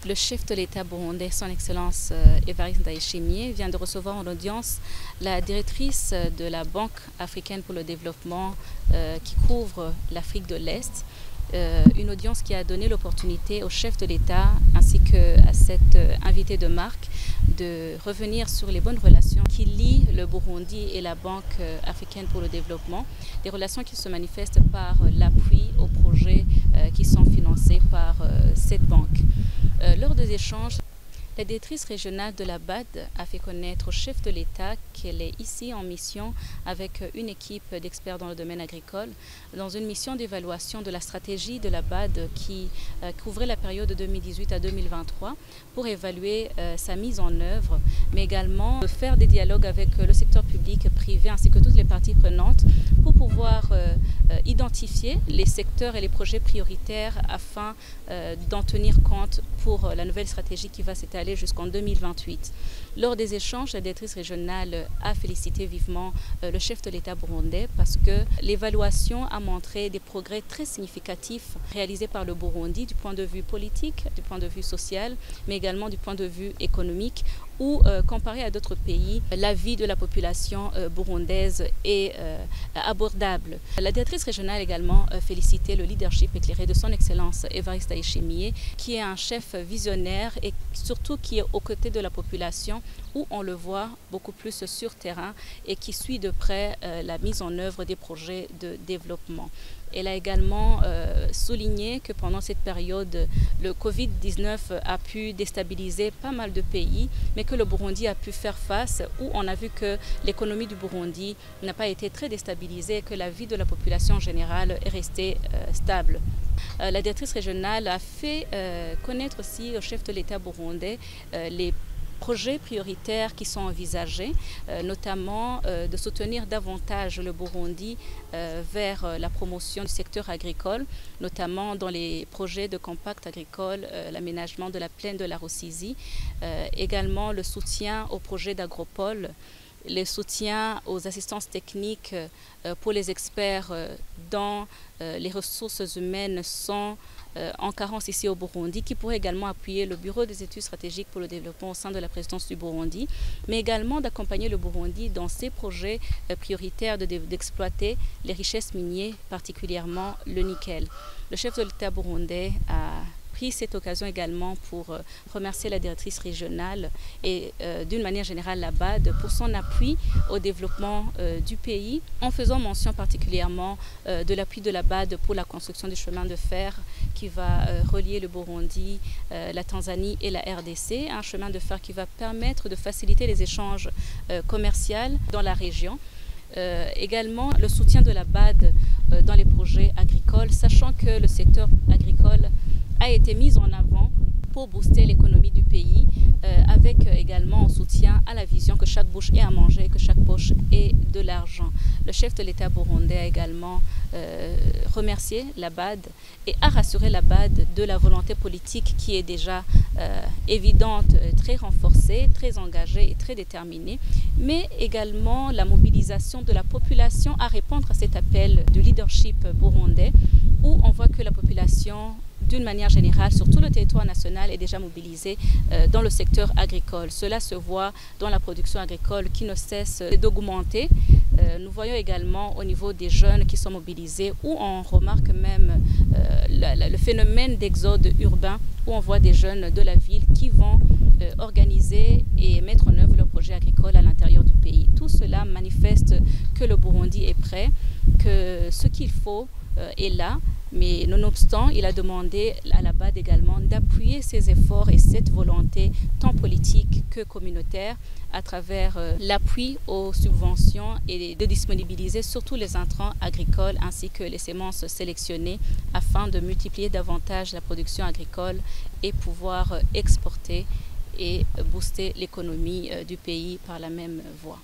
Le chef de l'État burundais, son Excellence Évariste Ndayishimiye, vient de recevoir en audience la directrice de la Banque africaine pour le développement qui couvre l'Afrique de l'Est. Une audience qui a donné l'opportunité au chef de l'État ainsi qu'à cette invitée de marque de revenir sur les bonnes relations qui lient le Burundi et la Banque africaine pour le développement, des relations qui se manifestent par l'appui aux projets qui sont financés par cette banque. Lors des échanges, la directrice régionale de la BAD a fait connaître au chef de l'État qu'elle est ici en mission avec une équipe d'experts dans le domaine agricole, dans une mission d'évaluation de la stratégie de la BAD qui couvrait la période de 2018 à 2023 pour évaluer sa mise en œuvre, mais également faire des dialogues avec le secteur public, privé ainsi que toutes les parties prenantes pour pouvoir identifier les secteurs et les projets prioritaires afin d'en tenir compte pour la nouvelle stratégie qui va s'étaler jusqu'en 2028. Lors des échanges, la directrice régionale a félicité vivement le chef de l'État burundais parce que l'évaluation a montré des progrès très significatifs réalisés par le Burundi du point de vue politique, du point de vue social, mais également du point de vue économique, où, comparé à d'autres pays, la vie de la population burundaise est abordable. La directrice régionale a également félicité le leadership éclairé de son Excellence Évariste Ndayishimiye, qui est un chef visionnaire et surtout qui est aux côtés de la population, où on le voit beaucoup plus sur terrain et qui suit de près la mise en œuvre des projets de développement. Elle a également souligné que pendant cette période, le Covid-19 a pu déstabiliser pas mal de pays, mais que le Burundi a pu faire face, où on a vu que l'économie du Burundi n'a pas été très déstabilisée et que la vie de la population en général est restée stable. La directrice régionale a fait connaître aussi au chef de l'État burundais les projets prioritaires qui sont envisagés, notamment de soutenir davantage le Burundi vers la promotion du secteur agricole, notamment dans les projets de compact agricole, l'aménagement de la plaine de la Rusizi, également le soutien aux projets d'agropole, le soutien aux assistances techniques pour les experts dont les ressources humaines sont en carence ici au Burundi, qui pourrait également appuyer le Bureau des études stratégiques pour le développement au sein de la présidence du Burundi, mais également d'accompagner le Burundi dans ses projets prioritaires d'exploiter les richesses minières, particulièrement le nickel. Le chef de l'État burundais a pris cette occasion également pour remercier la directrice régionale et d'une manière générale la BAD pour son appui au développement du pays, en faisant mention particulièrement de l'appui de la BAD pour la construction du chemin de fer qui va relier le Burundi, la Tanzanie et la RDC, un chemin de fer qui va permettre de faciliter les échanges commerciaux dans la région. Également le soutien de la BAD dans les projets agricoles, sachant que le secteur agricole a été mis en avant pour booster l'économie du pays, avec également un soutien à la vision que chaque bouche ait à manger, que chaque poche ait de l'argent. Le chef de l'État burundais a également remercié la BAD et a rassuré la BAD de la volonté politique qui est déjà évidente, très renforcée, très engagée et très déterminée, mais également la mobilisation de la population à répondre à cet appel du leadership burundais, où on voit que la population d'une manière générale, sur tout le territoire national, est déjà mobilisée dans le secteur agricole. Cela se voit dans la production agricole qui ne cesse d'augmenter. Nous voyons également au niveau des jeunes qui sont mobilisés, où on remarque même le phénomène d'exode urbain, où on voit des jeunes de la ville qui vont organiser et mettre en œuvre leurs projets agricoles à l'intérieur du pays. Tout cela manifeste que le Burundi est prêt, que ce qu'il faut est là, mais nonobstant, il a demandé à la BAD également d'appuyer ses efforts et cette volonté tant politique que communautaire à travers l'appui aux subventions et de disponibiliser surtout les intrants agricoles ainsi que les semences sélectionnées afin de multiplier davantage la production agricole et pouvoir exporter et booster l'économie du pays par la même voie.